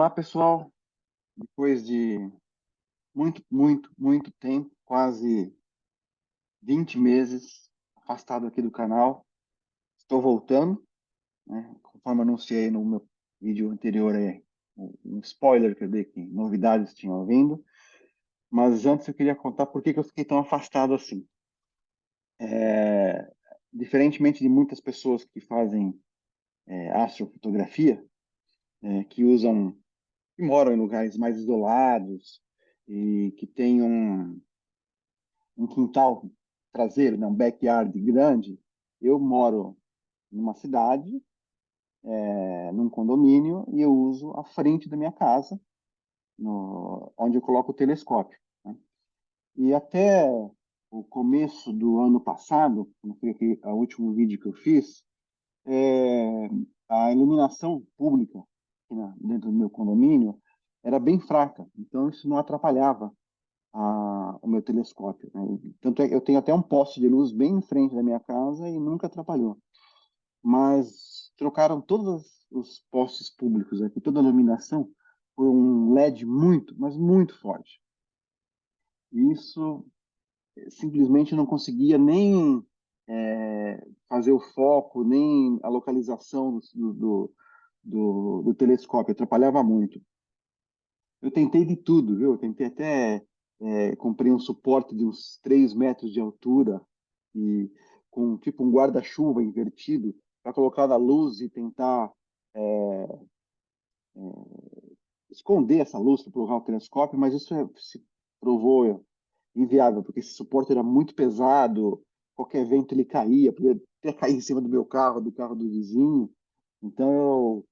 Olá, pessoal. Depois de muito tempo, quase 20 meses afastado aqui do canal, estou voltando, né? Conforme anunciei no meu vídeo anterior, um spoiler que eu dei que novidades tinham vindo. Mas antes eu queria contar por que eu fiquei tão afastado assim. É, Diferentemente de muitas pessoas que fazem astrofotografia, que moram em lugares mais isolados e que têm um quintal traseiro, né, um backyard grande. Eu moro numa cidade, num condomínio, e eu uso a frente da minha casa, onde eu coloco o telescópio, né? E até o começo do ano passado, quando foi o último vídeo que eu fiz, é, a iluminação pública dentro do meu condomínio era bem fraca, então isso não atrapalhava o meu telescópio, né? Tanto é que eu tenho até um poste de luz bem em frente da minha casa e nunca atrapalhou. Mas trocaram todos os postes públicos aqui, toda a iluminação, por um LED muito, mas muito forte. E isso simplesmente não conseguia nem fazer o foco, nem a localização do telescópio, atrapalhava muito. Eu tentei de tudo, viu? Eu tentei até, comprei um suporte de uns 3 metros de altura e com tipo um guarda-chuva invertido para colocar na luz e tentar esconder essa luz para colocar o telescópio, mas isso se provou inviável, porque esse suporte era muito pesado, qualquer vento ele caía, podia até cair em cima do meu carro, do carro do vizinho. Então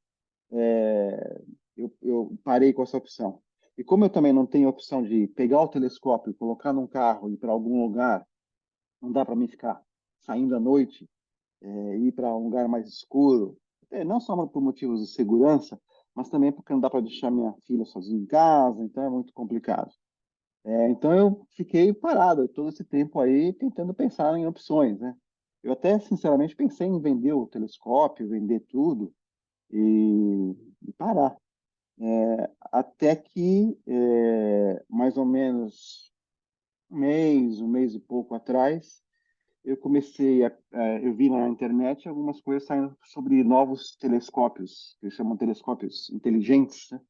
eu parei com essa opção. E como eu também não tenho a opção de pegar o telescópio, colocar num carro e ir para algum lugar, não dá para mim ficar saindo à noite, ir para um lugar mais escuro, não só por motivos de segurança, mas também porque não dá para deixar minha filha sozinha em casa, então é muito complicado. Então eu fiquei parado todo esse tempo aí tentando pensar em opções, né? Eu até, sinceramente, pensei em vender o telescópio, vender tudo e parar. Até que, mais ou menos um mês e pouco atrás, eu vi na internet algumas coisas saindo sobre novos telescópios, que eles chamam de telescópios inteligentes, né?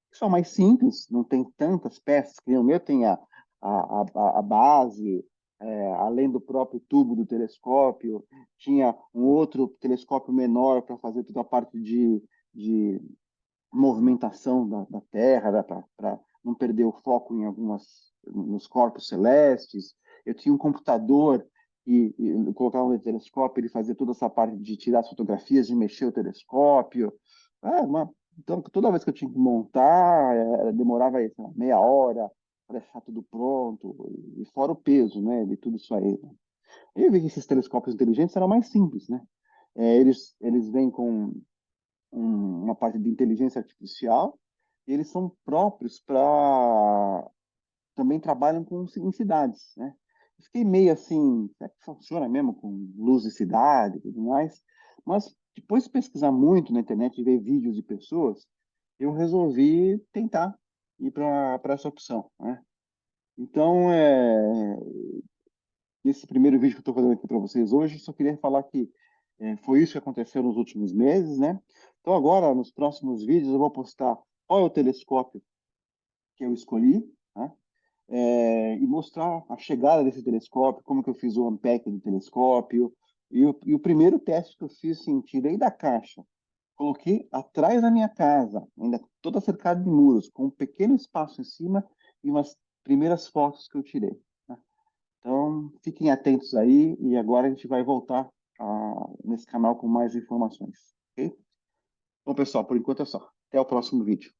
Que são mais simples, não tem tantas peças, que nem o meu tem a base, além do próprio tubo do telescópio, tinha um outro telescópio menor para fazer toda a parte de movimentação da Terra, para não perder o foco nos corpos celestes. Eu tinha um computador e eu colocava no telescópio, ele fazia toda essa parte de tirar as fotografias, de mexer o telescópio. Então, toda vez que eu tinha que montar, demorava aí, sei lá, meia hora para deixar tudo pronto, e fora o peso, né, de tudo isso aí, né? Eu vi que esses telescópios inteligentes eram mais simples, né? Eles vêm com uma parte de inteligência artificial, e eles são próprios para também trabalham em cidades, né? Eu fiquei meio assim, será que funciona mesmo com luz de cidade e tudo mais? Mas depois de pesquisar muito na internet e ver vídeos de pessoas, eu resolvi tentar ir para essa opção, né? Então, esse primeiro vídeo que eu estou fazendo aqui para vocês hoje, só queria falar que foi isso que aconteceu nos últimos meses, né? Então agora, nos próximos vídeos, eu vou postar qual é o telescópio que eu escolhi, né? E mostrar a chegada desse telescópio, como que eu fiz o unpack do telescópio, e o primeiro teste que eu fiz, assim, tirei da caixa, coloquei atrás da minha casa, ainda toda cercada de muros, com um pequeno espaço em cima e umas primeiras fotos que eu tirei, né? Então, fiquem atentos aí e agora a gente vai voltar nesse canal com mais informações, ok? Bom, pessoal, por enquanto é só. Até o próximo vídeo.